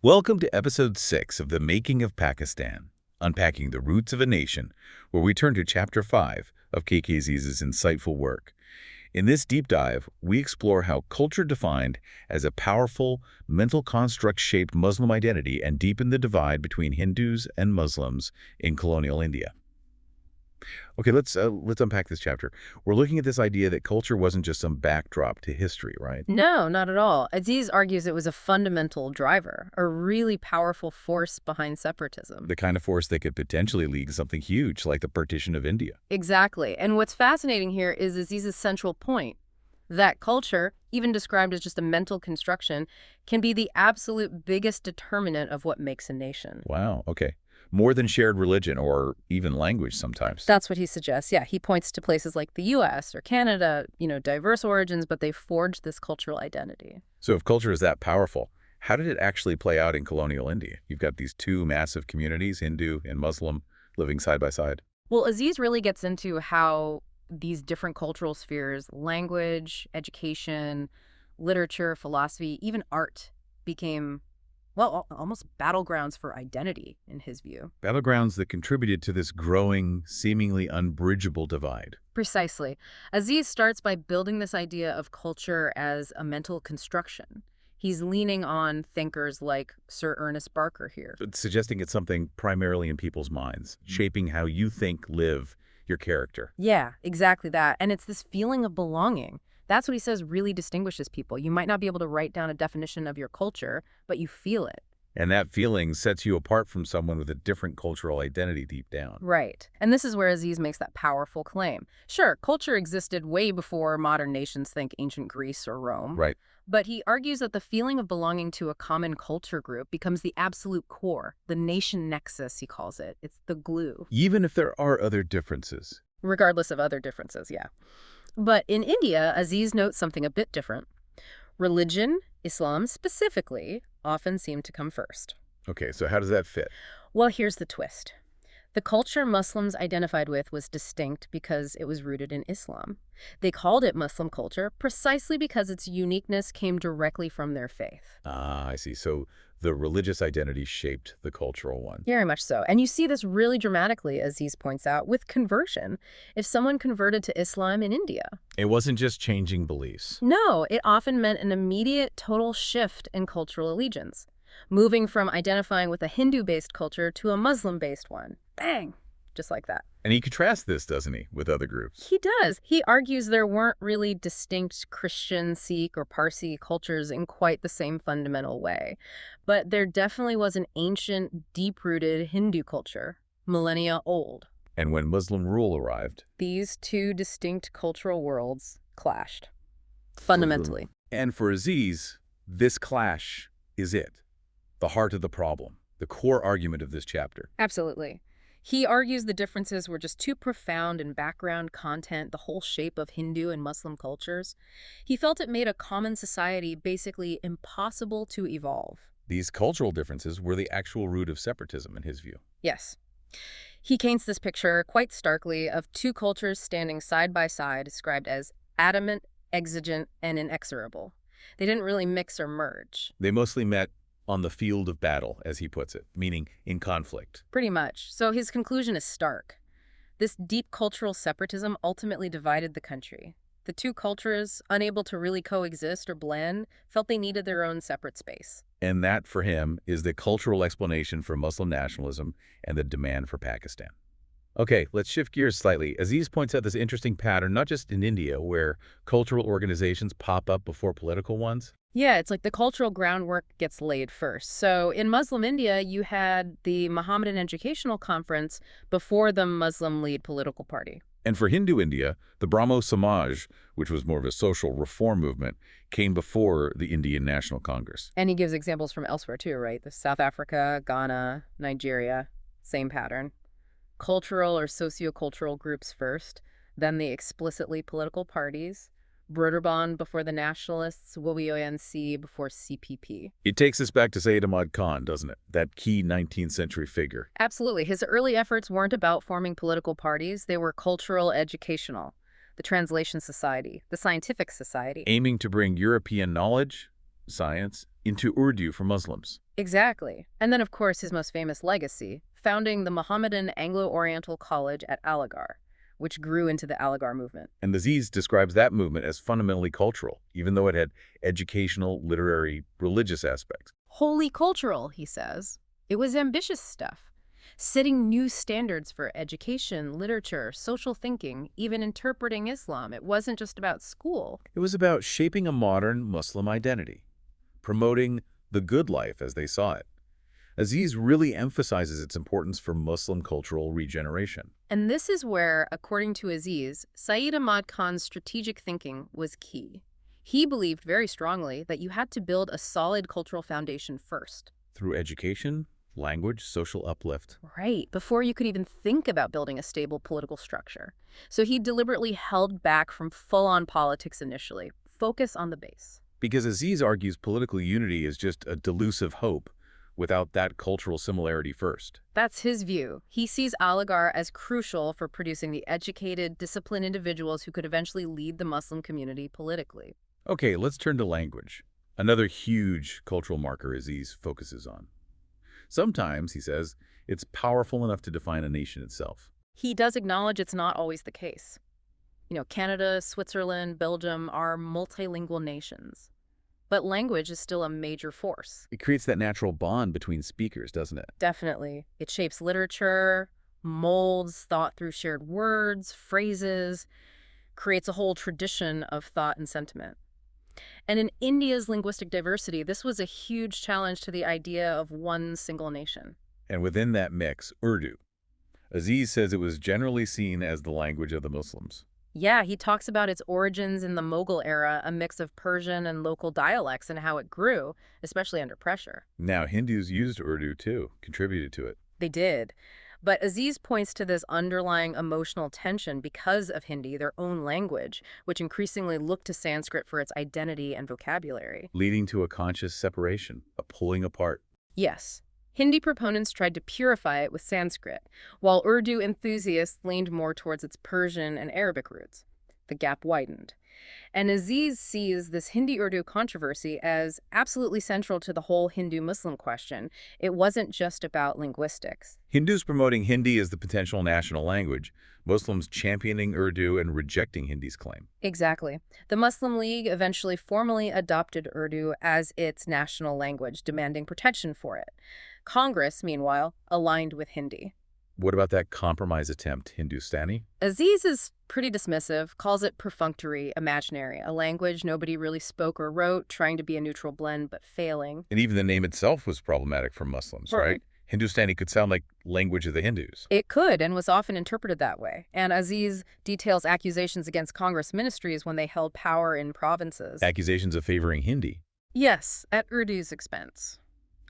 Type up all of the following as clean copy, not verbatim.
Welcome to Episode 6 of The Making of Pakistan, Unpacking the Roots of a Nation, where we turn to Chapter 5 of KKZ's insightful work. In this deep dive, we explore how culture defined as a powerful, mental construct shaped Muslim identity and deepened the divide between Hindus and Muslims in colonial India. Okay, let's unpack this chapter. We're looking at this idea that culture wasn't just some backdrop to history, right? No, not at all. Aziz argues it was a fundamental driver, a really powerful force behind separatism. The kind of force that could potentially lead to something huge, like the partition of India. Exactly. And what's fascinating here is Aziz's central point, that culture, even described as just a mental construction, can be the absolute biggest determinant of what makes a nation. Wow, okay. More than shared religion or even language sometimes. That's what he suggests. Yeah, he points to places like the U.S. or Canada, diverse origins, but they forged this cultural identity. So if culture is that powerful, how did it actually play out in colonial India? You've got these two massive communities, Hindu and Muslim, living side by side. Well, Aziz really gets into how these different cultural spheres, language, education, literature, philosophy, even art, became, well, almost battlegrounds for identity, in his view. Battlegrounds that contributed to this growing, seemingly unbridgeable divide. Precisely. Aziz starts by building this idea of culture as a mental construction. He's leaning on thinkers like Sir Ernest Barker here. Suggesting it's something primarily in people's minds, shaping how you think, live, your character. Yeah, exactly that. And it's this feeling of belonging. That's what he says really distinguishes people. You might not be able to write down a definition of your culture, but you feel it. And that feeling sets you apart from someone with a different cultural identity deep down. Right. And this is where Aziz makes that powerful claim. Sure, culture existed way before modern nations think ancient Greece or Rome. Right. But he argues that the feeling of belonging to a common culture group becomes the absolute core, the nation nexus, he calls it. It's the glue. Even if there are other differences. Regardless of other differences, yeah. But in India, Aziz notes something a bit different. Religion, Islam specifically, often seem to come first. Okay, so how does that fit? Well, here's the twist. The culture Muslims identified with was distinct because it was rooted in Islam. They called it Muslim culture precisely because its uniqueness came directly from their faith. Ah, I see. So the religious identity shaped the cultural one. Very much so. And you see this really dramatically, as Aziz points out, with conversion. If someone converted to Islam in India. It wasn't just changing beliefs. No, it often meant an immediate total shift in cultural allegiance, moving from identifying with a Hindu-based culture to a Muslim-based one. Bang! Just like that. And he contrasts this, doesn't he, with other groups? He does. He argues there weren't really distinct Christian, Sikh, or Parsi cultures in quite the same fundamental way. But there definitely was an ancient, deep-rooted Hindu culture, millennia old. And when Muslim rule arrived, these two distinct cultural worlds clashed. Fundamentally. And for Aziz, this clash is it. The heart of the problem. The core argument of this chapter. Absolutely. He argues the differences were just too profound in background, content, the whole shape of Hindu and Muslim cultures. He felt it made a common society basically impossible to evolve. These cultural differences were the actual root of separatism, in his view. Yes. He paints this picture quite starkly of two cultures standing side by side, described as adamant, exigent, and inexorable. They didn't really mix or merge. They mostly met on the field of battle, as he puts it, meaning in conflict. Pretty much. So his conclusion is stark. This deep cultural separatism ultimately divided the country. The two cultures, unable to really coexist or blend, felt they needed their own separate space. And that, for him, is the cultural explanation for Muslim nationalism and the demand for Pakistan. Okay, let's shift gears slightly. Aziz points out this interesting pattern, not just in India, where cultural organizations pop up before political ones. Yeah, it's like the cultural groundwork gets laid first. So in Muslim India, you had the Mohammedan Educational Conference before the Muslim League political party. And for Hindu India, the Brahmo Samaj, which was more of a social reform movement, came before the Indian National Congress. And he gives examples from elsewhere too, right? The South Africa, Ghana, Nigeria, same pattern. Cultural or sociocultural groups first, then the explicitly political parties. Broderbond before the nationalists, WONC before CPP. It takes us back to Sayyid Ahmad Khan, doesn't it? That key 19th century figure. Absolutely. His early efforts weren't about forming political parties. They were cultural, educational. The Translation Society, the Scientific Society. Aiming to bring European knowledge, science, into Urdu for Muslims. Exactly. And then, of course, his most famous legacy, founding the Mohammedan Anglo-Oriental College at Aligarh, which grew into the Aligarh movement. And Aziz describes that movement as fundamentally cultural, even though it had educational, literary, religious aspects. Wholly cultural, he says. It was ambitious stuff, setting new standards for education, literature, social thinking, even interpreting Islam. It wasn't just about school. It was about shaping a modern Muslim identity, promoting the good life as they saw it. Aziz really emphasizes its importance for Muslim cultural regeneration. And this is where, according to Aziz, Sayyid Ahmad Khan's strategic thinking was key. He believed very strongly that you had to build a solid cultural foundation first. Through education, language, social uplift. Right, before you could even think about building a stable political structure. So he deliberately held back from full-on politics initially. Focus on the base. Because Aziz argues political unity is just a delusive hope without that cultural similarity first. That's his view. He sees Aligarh as crucial for producing the educated, disciplined individuals who could eventually lead the Muslim community politically. Okay, let's turn to language. Another huge cultural marker Aziz focuses on. Sometimes, he says, it's powerful enough to define a nation itself. He does acknowledge it's not always the case. Canada, Switzerland, Belgium are multilingual nations. But language is still a major force. It creates that natural bond between speakers, doesn't it? Definitely. It shapes literature, molds thought through shared words, phrases, creates a whole tradition of thought and sentiment. And in India's linguistic diversity, this was a huge challenge to the idea of one single nation. And within that mix, Urdu. Aziz says it was generally seen as the language of the Muslims. Yeah, he talks about its origins in the Mughal era, a mix of Persian and local dialects, and how it grew, especially under pressure. Now, Hindus used Urdu too, contributed to it. They did. But Aziz points to this underlying emotional tension because of Hindi, their own language, which increasingly looked to Sanskrit for its identity and vocabulary. Leading to a conscious separation, a pulling apart. Yes. Hindi proponents tried to purify it with Sanskrit, while Urdu enthusiasts leaned more towards its Persian and Arabic roots. The gap widened. And Aziz sees this Hindi-Urdu controversy as absolutely central to the whole Hindu-Muslim question. It wasn't just about linguistics. Hindus promoting Hindi as the potential national language, Muslims championing Urdu and rejecting Hindi's claim. Exactly. The Muslim League eventually formally adopted Urdu as its national language, demanding protection for it. Congress, meanwhile, aligned with Hindi. What about that compromise attempt, Hindustani? Aziz is pretty dismissive, calls it perfunctory, imaginary, a language nobody really spoke or wrote, trying to be a neutral blend, but failing. And even the name itself was problematic for Muslims, right? Hindustani could sound like language of the Hindus. It could, and was often interpreted that way. And Aziz details accusations against Congress ministries when they held power in provinces. Accusations of favoring Hindi. Yes, at Urdu's expense.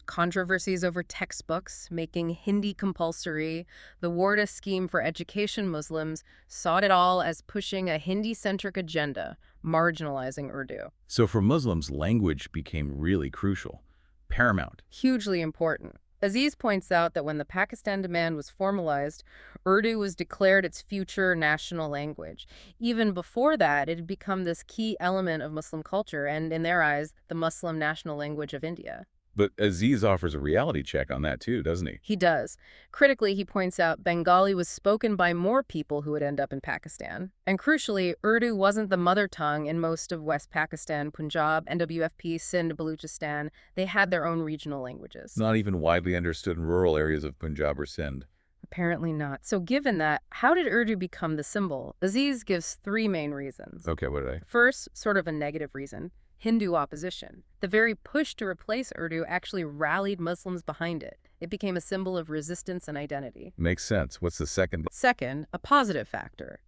Controversies over textbooks, making Hindi compulsory, the Warda scheme for education Muslims saw it all as pushing a Hindi-centric agenda, marginalizing Urdu. So for Muslims, language became really crucial, paramount. Hugely important. Aziz points out that when the Pakistan demand was formalized, Urdu was declared its future national language. Even before that, it had become this key element of Muslim culture and, in their eyes, the Muslim national language of India. But Aziz offers a reality check on that too, doesn't he? He does. Critically, he points out Bengali was spoken by more people who would end up in Pakistan. And crucially, Urdu wasn't the mother tongue in most of West Pakistan, Punjab, NWFP, Sindh, Baluchistan. They had their own regional languages. Not even widely understood in rural areas of Punjab or Sindh. Apparently not. So given that, how did Urdu become the symbol? Aziz gives three main reasons. Okay, what did I? First, sort of a negative reason. Hindu opposition. The very push to replace Urdu actually rallied Muslims behind it. It became a symbol of resistance and identity. Makes sense. What's the second? Second, a positive factor.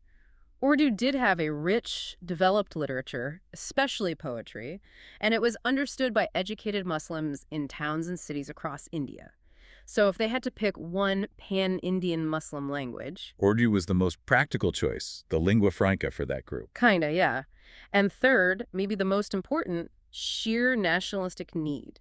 Urdu did have a rich, developed literature, especially poetry, and it was understood by educated Muslims in towns and cities across India. So if they had to pick one pan-Indian Muslim language... Urdu was the most practical choice, the lingua franca for that group. Kinda, yeah. And third, maybe the most important, sheer nationalistic need.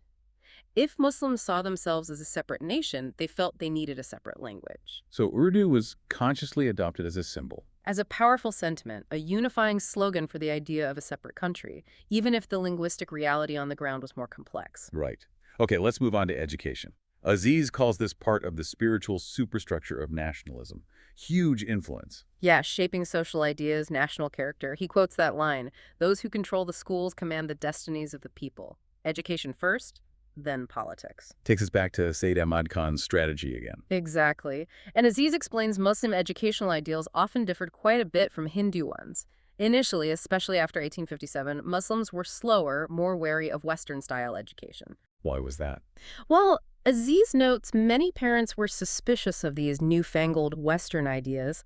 If Muslims saw themselves as a separate nation, they felt they needed a separate language. So Urdu was consciously adopted as a symbol. as a powerful sentiment, a unifying slogan for the idea of a separate country, even if the linguistic reality on the ground was more complex. Right. Okay, let's move on to education. Aziz calls this part of the spiritual superstructure of nationalism. Huge influence. Yeah, shaping social ideas, national character. He quotes that line, "Those who control the schools command the destinies of the people. Education first, then politics." Takes us back to Sayyid Ahmad Khan's strategy again. Exactly. And Aziz explains Muslim educational ideals often differed quite a bit from Hindu ones. Initially, especially after 1857, Muslims were slower, more wary of Western-style education. Why was that? Well, Aziz notes many parents were suspicious of these newfangled Western ideas.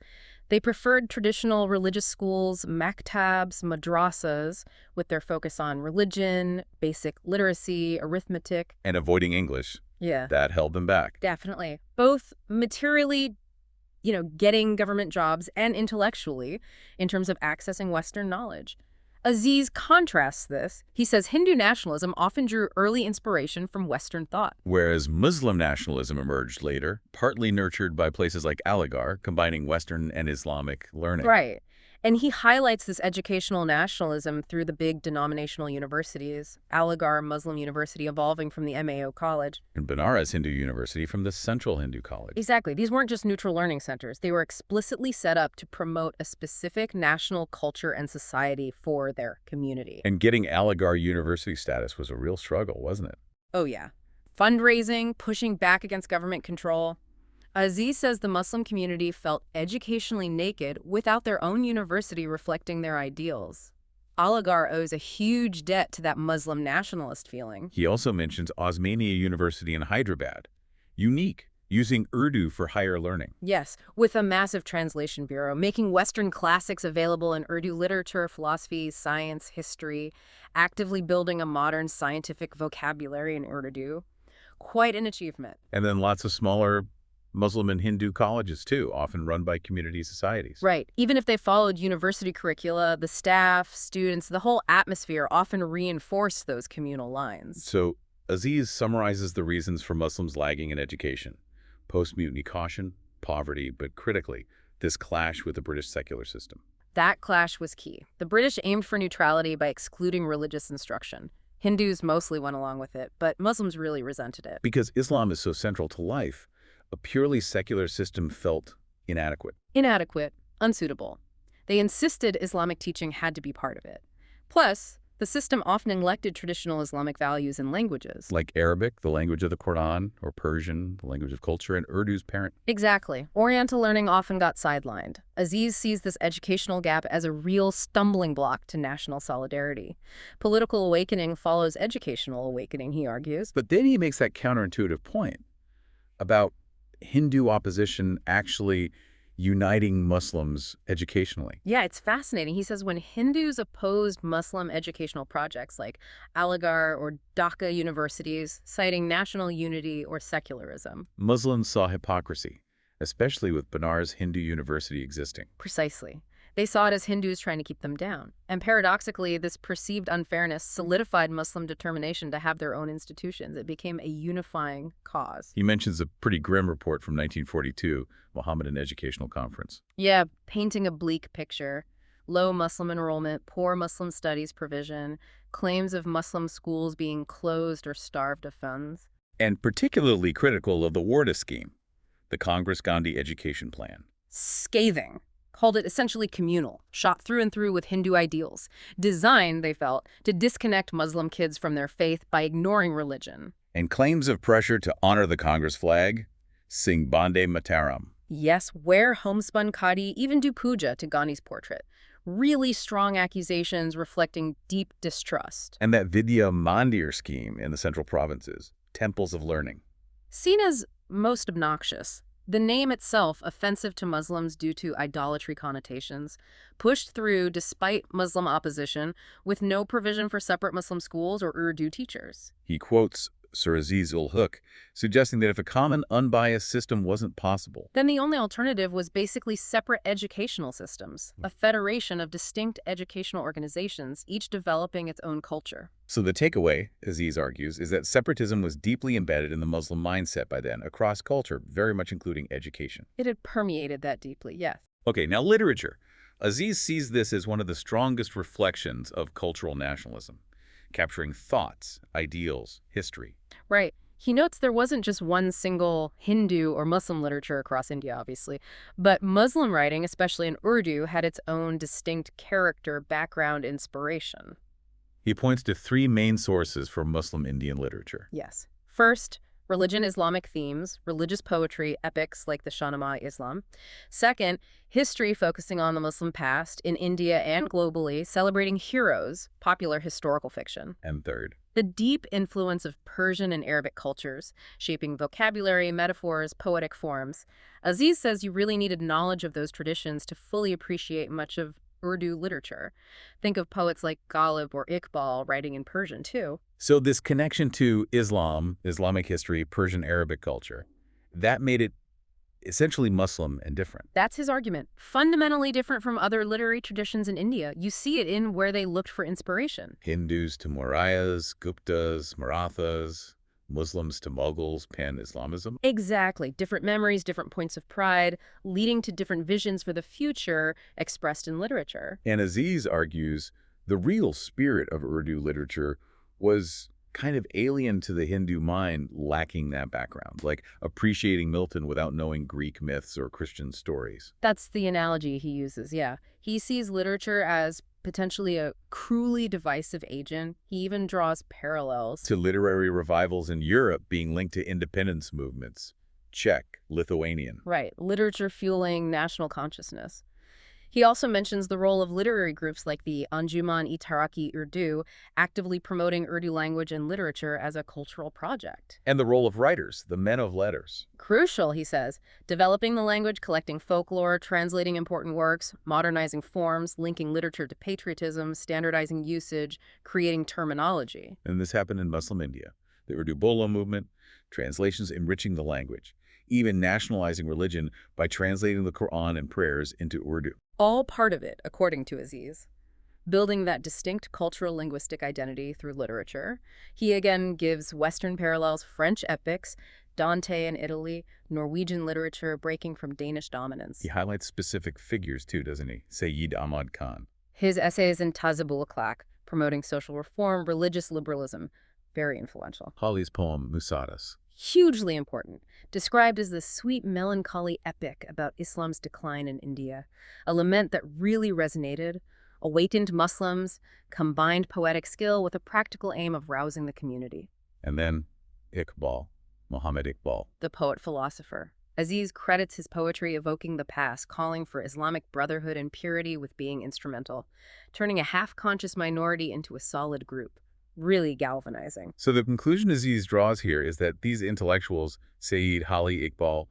They preferred traditional religious schools, maktabs, madrasas, with their focus on religion, basic literacy, arithmetic. And avoiding English. Yeah, That held them back. definitely. Both materially, getting government jobs and intellectually in terms of accessing Western knowledge. Aziz contrasts this. He says Hindu nationalism often drew early inspiration from Western thought. Whereas Muslim nationalism emerged later, partly nurtured by places like Aligarh, combining Western and Islamic learning. Right. And he highlights this educational nationalism through the big denominational universities, Aligarh Muslim University evolving from the MAO College. And Banaras Hindu University from the Central Hindu College. Exactly. These weren't just neutral learning centers. They were explicitly set up to promote a specific national culture and society for their community. And getting Aligarh University status was a real struggle, wasn't it? Oh, yeah. Fundraising, pushing back against government control. Aziz says the Muslim community felt educationally naked without their own university reflecting their ideals. Aligarh owes a huge debt to that Muslim nationalist feeling. He also mentions Osmania University in Hyderabad. Unique, using Urdu for higher learning. Yes, with a massive translation bureau, making Western classics available in Urdu literature, philosophies, science, history, actively building a modern scientific vocabulary in Urdu. Quite an achievement. And then lots of smaller Muslim and Hindu colleges, too, often run by community societies. Right. Even if they followed university curricula, the staff, students, the whole atmosphere often reinforced those communal lines. So Aziz summarizes the reasons for Muslims lagging in education. Post-mutiny caution, poverty, but critically, this clash with the British secular system. That clash was key. The British aimed for neutrality by excluding religious instruction. Hindus mostly went along with it, but Muslims really resented it. Because Islam is so central to life, a purely secular system felt inadequate. Inadequate, unsuitable. They insisted Islamic teaching had to be part of it. Plus, the system often neglected traditional Islamic values and languages. Like Arabic, the language of the Quran, or Persian, the language of culture, and Urdu's parent. Exactly. Oriental learning often got sidelined. Aziz sees this educational gap as a real stumbling block to national solidarity. Political awakening follows educational awakening, he argues. But then he makes that counterintuitive point about Hindu opposition actually uniting Muslims educationally. Yeah, it's fascinating. He says when Hindus opposed Muslim educational projects like Aligarh or Dhaka universities, citing national unity or secularism. Muslims saw hypocrisy, especially with Banaras Hindu University existing. Precisely. They saw it as Hindus trying to keep them down. And paradoxically, this perceived unfairness solidified Muslim determination to have their own institutions. It became a unifying cause. He mentions a pretty grim report from 1942, Mohammedan Educational Conference. Yeah, painting a bleak picture. Low Muslim enrollment, poor Muslim studies provision, claims of Muslim schools being closed or starved of funds. And particularly critical of the Warda scheme, the Congress-Gandhi Education Plan. Scathing. Called it essentially communal, shot through and through with Hindu ideals, designed, they felt, to disconnect Muslim kids from their faith by ignoring religion. And claims of pressure to honor the Congress flag, sing Bande Mataram. Yes, wear homespun khadi, even do puja to Gandhi's portrait. Really strong accusations reflecting deep distrust. And that Vidya Mandir scheme in the central provinces, temples of learning. Seen as most obnoxious, the name itself offensive to Muslims due to idolatry connotations, pushed through despite Muslim opposition with no provision for separate Muslim schools or Urdu teachers. He quotes Sir Aziz-ul-Haq, suggesting that if a common, unbiased system wasn't possible, then the only alternative was basically separate educational systems, a federation of distinct educational organizations, each developing its own culture. So the takeaway, Aziz argues, is that separatism was deeply embedded in the Muslim mindset by then, across culture, very much including education. It had permeated that deeply, yes. Okay, now literature. Aziz sees this as one of the strongest reflections of cultural nationalism, capturing thoughts, ideals, history. Right. He notes there wasn't just one single Hindu or Muslim literature across India, obviously, but Muslim writing, especially in Urdu, had its own distinct character, background, inspiration. He points to three main sources for Muslim Indian literature. Yes. First, religion, Islamic themes, religious poetry, epics like the Shahnameh Islam. Second, history focusing on the Muslim past in India and globally, celebrating heroes, popular historical fiction. And third, The deep influence of Persian and Arabic cultures, shaping vocabulary, metaphors, poetic forms. Aziz says you really needed knowledge of those traditions to fully appreciate much of Urdu literature. Think of poets like Ghalib or Iqbal writing in Persian, too. so this connection to Islam, Islamic history, Persian Arabic culture, that made it essentially Muslim and different. That's his argument. Fundamentally different from other literary traditions in India. You see it in where they looked for inspiration. Hindus to Mauryas, Guptas, Marathas, Muslims to Mughals, pan-Islamism. Exactly. Different memories, different points of pride, leading to different visions for the future expressed in literature. And Aziz argues the real spirit of Urdu literature was kind of alien to the Hindu mind, lacking that background, like appreciating Milton without knowing Greek myths or Christian stories. That's the analogy he uses, yeah. He sees literature as potentially a cruelly divisive agent. He even draws parallels. To literary revivals in Europe being linked to independence movements, Czech, Lithuanian. Right, literature fueling national consciousness. He also mentions the role of literary groups like the Anjuman-e-Taraqi-Urdu, actively promoting Urdu language and literature as a cultural project. And the role of writers, the men of letters. Crucial, he says, developing the language, collecting folklore, translating important works, modernizing forms, linking literature to patriotism, standardizing usage, creating terminology. And this happened in Muslim India. The Urdu Bolo movement, translations enriching the language, even nationalizing religion by translating the Quran and prayers into Urdu. All part of it, according to Aziz. Building that distinct cultural linguistic identity through literature. He again gives Western parallels, French epics, Dante in Italy, Norwegian literature breaking from Danish dominance. He highlights specific figures too, doesn't he? Sayyid Ahmad Khan. His essays in Tazabul Akhlaq, promoting social reform, religious liberalism, very influential. Hali's poem, Musadas. Hugely important, described as the sweet melancholy epic about Islam's decline in India, a lament that really resonated, awakened Muslims, combined poetic skill with a practical aim of rousing the community. And then Iqbal, Muhammad Iqbal. The poet-philosopher. Aziz credits his poetry evoking the past, calling for Islamic brotherhood and purity with being instrumental, turning a half-conscious minority into a solid group. Really galvanizing. So the conclusion Aziz draws here is that these intellectuals, Sayyid, Hali, Iqbal,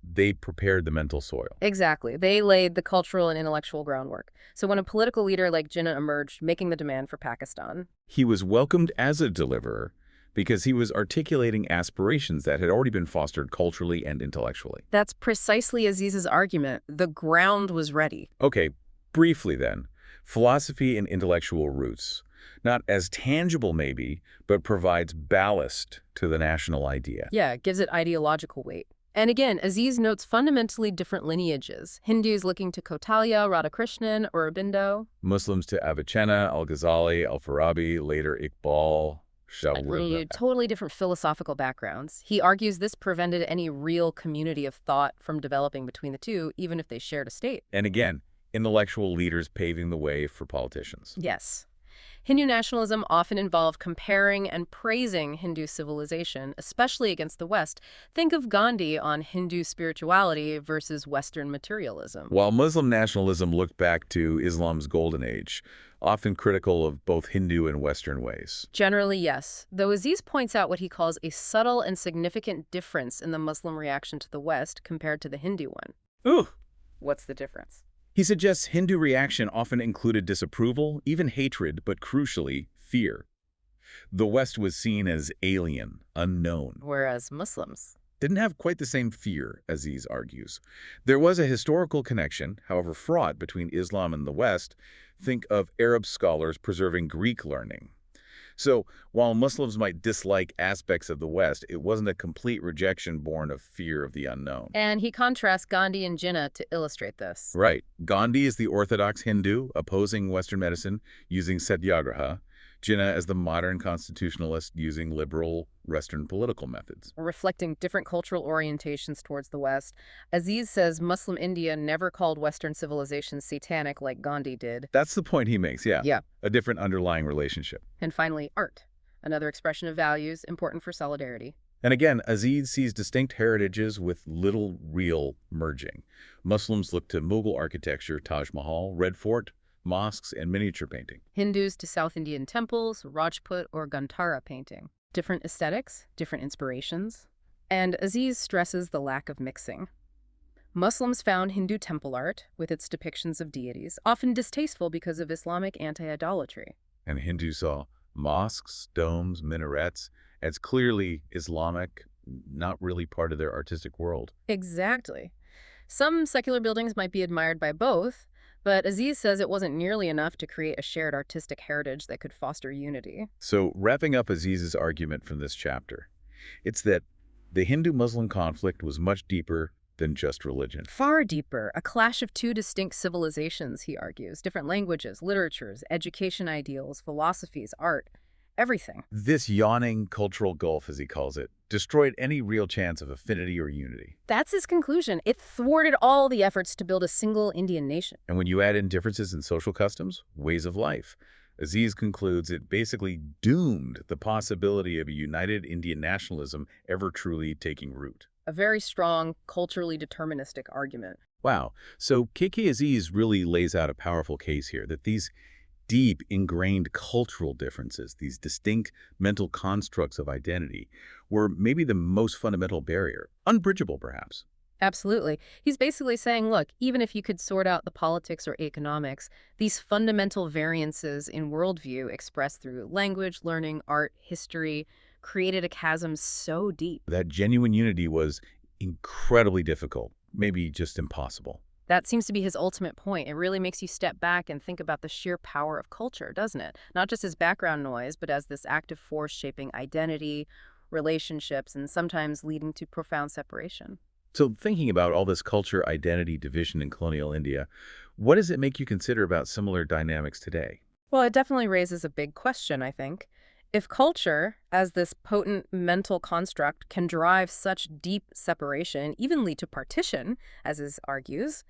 they prepared the mental soil. Exactly. They laid the cultural and intellectual groundwork. So when a political leader like Jinnah emerged, making the demand for Pakistan, He was welcomed as a deliverer because he was articulating aspirations that had already been fostered culturally and intellectually. that's precisely Aziz's argument. The ground was ready. Okay, briefly then, philosophy and intellectual roots. Not as tangible maybe, but provides ballast to the national idea. Yeah, it gives it ideological weight. And again, Aziz notes fundamentally different lineages. Hindus looking to Kautilya, Radhakrishnan, or Aurobindo. Muslims to Avicenna, Al-Ghazali, Al-Farabi, later Iqbal, Totally different philosophical backgrounds. He argues this prevented any real community of thought from developing between the two, even if they shared a state. And again, intellectual leaders paving the way for politicians. Yes. Hindu nationalism often involved comparing and praising Hindu civilization, especially against the West. Think of Gandhi on Hindu spirituality versus Western materialism. While Muslim nationalism looked back to Islam's golden age, often critical of both Hindu and Western ways. Generally, yes, though Aziz points out what he calls a subtle and significant difference in the Muslim reaction to the West compared to the Hindu one. Ooh! What's the difference? He suggests Hindu reaction often included disapproval, even hatred, but crucially, fear. The West was seen as alien, unknown. Whereas Muslims Didn't have quite the same fear, Aziz argues. There was a historical connection, however fraught, between Islam and the West. Think of Arab scholars preserving Greek learning. So while Muslims might dislike aspects of the West, it wasn't a complete rejection born of fear of the unknown. And he contrasts Gandhi and Jinnah to illustrate this. Right. Gandhi is the orthodox Hindu opposing Western medicine using satyagraha, Jinnah as the modern constitutionalist using liberal Western political methods. Reflecting different cultural orientations towards the West, Aziz says Muslim India never called Western civilization satanic like Gandhi did. That's the point he makes, yeah. Yeah. A different underlying relationship. And finally, art, another expression of values important for solidarity. And again, Aziz sees distinct heritages with little real merging. Muslims look to Mughal architecture, Taj Mahal, Red Fort, mosques, and miniature painting. Hindus to South Indian temples, Rajput or Gandhara painting. Different aesthetics, different inspirations. And Aziz stresses the lack of mixing. Muslims found Hindu temple art, with its depictions of deities, often distasteful because of Islamic anti-idolatry. And Hindus saw mosques, domes, minarets as clearly Islamic, not really part of their artistic world. Exactly. Some secular buildings might be admired by both, but Aziz says it wasn't nearly enough to create a shared artistic heritage that could foster unity. So wrapping up Aziz's argument from this chapter, it's that the Hindu-Muslim conflict was much deeper than just religion. Far deeper, a clash of two distinct civilizations, he argues, different languages, literatures, education ideals, philosophies, art, everything. This yawning cultural gulf, as he calls it, destroyed any real chance of affinity or unity. That's his conclusion. It thwarted all the efforts to build a single Indian nation. And when you add in differences in social customs, ways of life, Aziz concludes it basically doomed the possibility of a united Indian nationalism ever truly taking root. A very strong, culturally deterministic argument. Wow. So K.K. Aziz really lays out a powerful case here that these deep, ingrained cultural differences, these distinct mental constructs of identity, were maybe the most fundamental barrier, unbridgeable perhaps. Absolutely. He's basically saying, look, even if you could sort out the politics or economics, these fundamental variances in worldview expressed through language, learning, art, history, created a chasm so deep. That genuine unity was incredibly difficult, maybe just impossible. That seems to be his ultimate point. It really makes you step back and think about the sheer power of culture, doesn't it? Not just as background noise, but as this active force shaping identity, relationships, and sometimes leading to profound separation. So thinking about all this culture, identity, division in colonial India, what does it make you consider about similar dynamics today? Well, it definitely raises a big question, I think. If culture, as this potent mental construct, can drive such deep separation, even lead to partition, as is argues,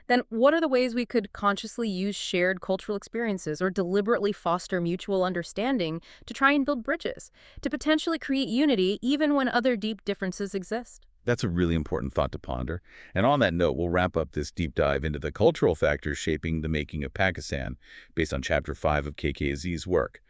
then what are the ways we could consciously use shared cultural experiences or deliberately foster mutual understanding to try and build bridges, to potentially create unity even when other deep differences exist? That's a really important thought to ponder. And on that note, we'll wrap up this deep dive into the cultural factors shaping the making of Pakistan based on Chapter 5 of K.K. Aziz's work.